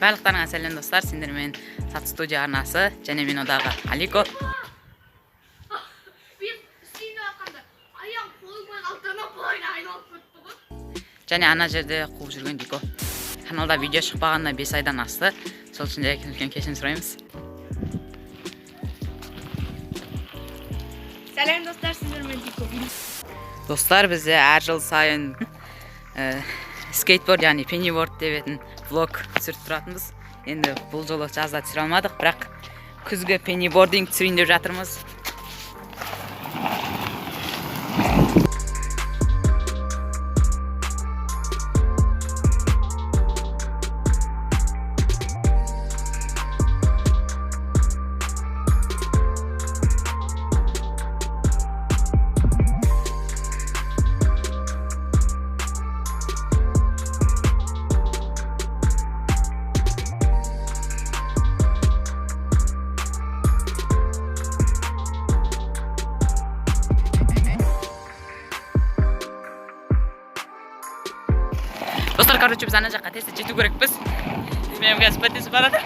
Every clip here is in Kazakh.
Барлықтарыңа сәлем достар, сендермен Сат студия арнасы және мен одағы Алико. Және ана жерде қуып жүрген Дико. Каналда видео шықпағанына 5 айдан асты. Сол үшін үлкен кешірім сұраймыз. Сәлем достар, сіздермен Дико. Достар, бізде әр жыл сайын скейтборд, яғни пенниборд дебетін влог түсіріп тұратынбыз. Енді бұл жолы жазда түсіре алмадық, бірақ күзгі пеннибординг түсірейін деп жатырмыз. Достар, короче, біз ана жаққа тесті жету керекпіз. Менің қазір пәтесі барады.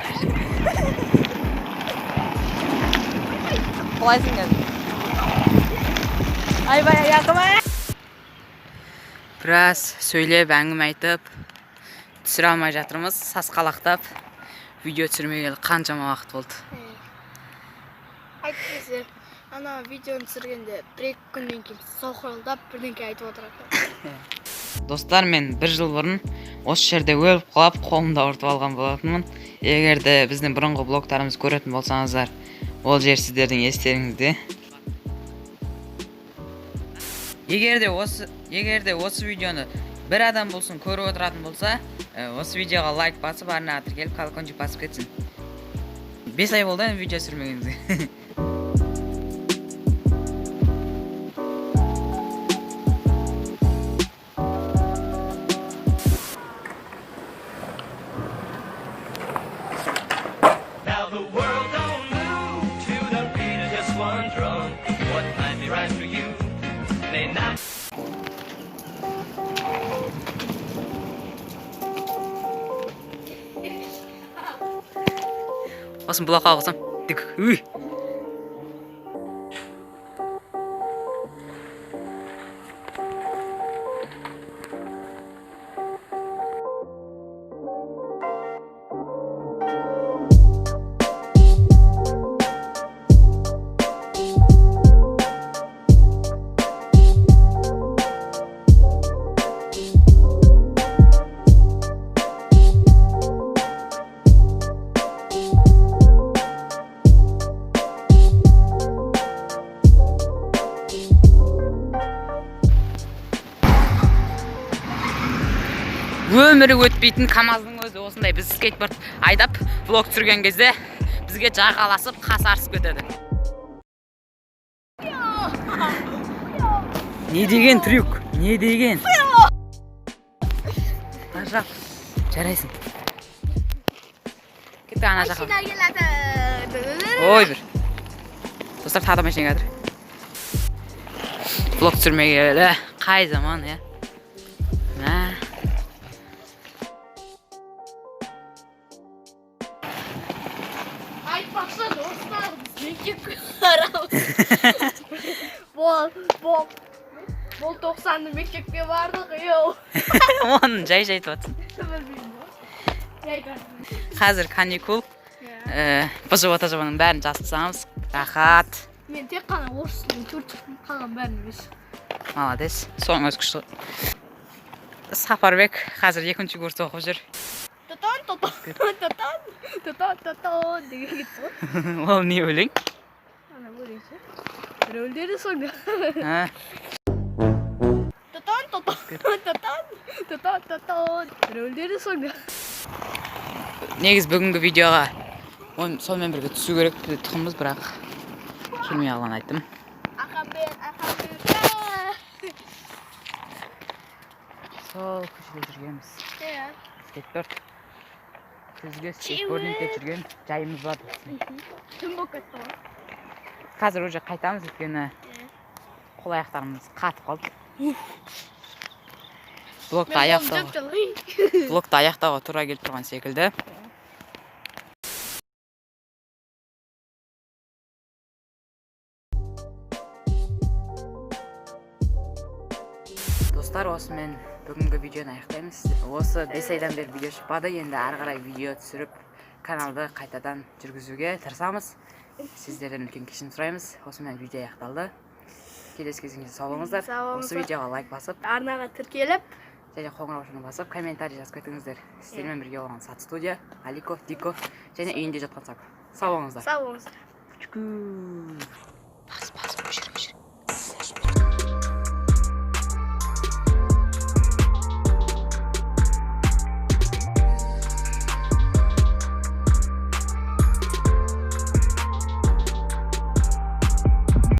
Қалайсың қазір? Айбай, аяқымай! Біраз сөйлеп, әңгіме айтып, түсіре алмай жатырмыз. Сасқалақтап, видео түсірмегелі қаншама уақыт болды. Айтыңыздар, ана видеоны түсіргенде 1-2 күннен кейін соқырылдап бірдеңке айтып отырады. Достар, мен 1 жыл бұрын осы жерде өліп құлап, қолымда ауыртып алған болатынмын. Егер де біздің бұрынғы блогтарымыз көретін болсаңыздар, ол жер сіздердің естеріңізде. Егер де осы видеоны бір адам болсын көріп отыратын болса, осы видеоға лайк басып, арнаға тіркеліп, колокольчик басып кетсін. 5 ай болды видео түсірмегенімізге. The world don't move to the beat of just one drum. What might be right for you may not. Осыны бұлаққа қылсам. Үй! Өмірі өтпейтін КамАЗдың өзі осындай біз скейтборд айдап, влог түсірген кезде бізге жағаласып, қасарысып кетеді. Не деген трюк? Не деген? Ажап, жарайсың. Кетті ана жаққа. Машина келеді. Ой, бір. Достар, тағы да машина келеді. Влог түсірмегелі, қай заман, е? Айтпақшы достар, біз мектепке қарамыз. Бол 90-ны мектепке бардық, еу. Оның жай айтып атсын. Қазір каникул. Бұжы-батажыбаның бәрін жасқысамыз. Рахат. Мен тек қана орыс тілін төртшіктің қалған бәрін емес. Маладес. Соң өз күшті. Сапарбек қазір 2-ші курс оқып жүр. Тотан деген кетті ғой. Ол не өлең? Ана өлеңші. Рөлдері сонда. Тотан. Рөлдері сонда. Негіз бүгінгі видеоға сонымен бірге түсу керек тұқымыз, бірақ келмей алған айттым. Ақамбен. Сол көшеде жүргенбіз. Скейтборд. Күзге скейтбордингте жүрген жайымыз бар. Түн болып кетті ғой. Қазір уже қайтамыз, өйткені қол аяқтарымыз қатып қалды. Блокты аяқтауға тура келіп тұрған секілді. достар, осымен бүгінгі видеоны аяқтаймыз. Осы 5 айдан бері видео шықпады, енді ары қарай видео түсіріп каналды қайтадан жүргізуге тырысамыз. Сіздерден үлкен кешірім сұраймыз. Осымен видео аяқталды. Келесі кезіңізде сау болыңыздар. Осы видеоға лайк басып, арнаға тіркеліп, және қоңыраушаны басып, комментарий жазып кетіңіздер. Сіздермен бірге болған Сат студия, Алико, Дико және үйінде жатқан Сак. Сау болыңыздар. сау болыңыздар. Чүкүү.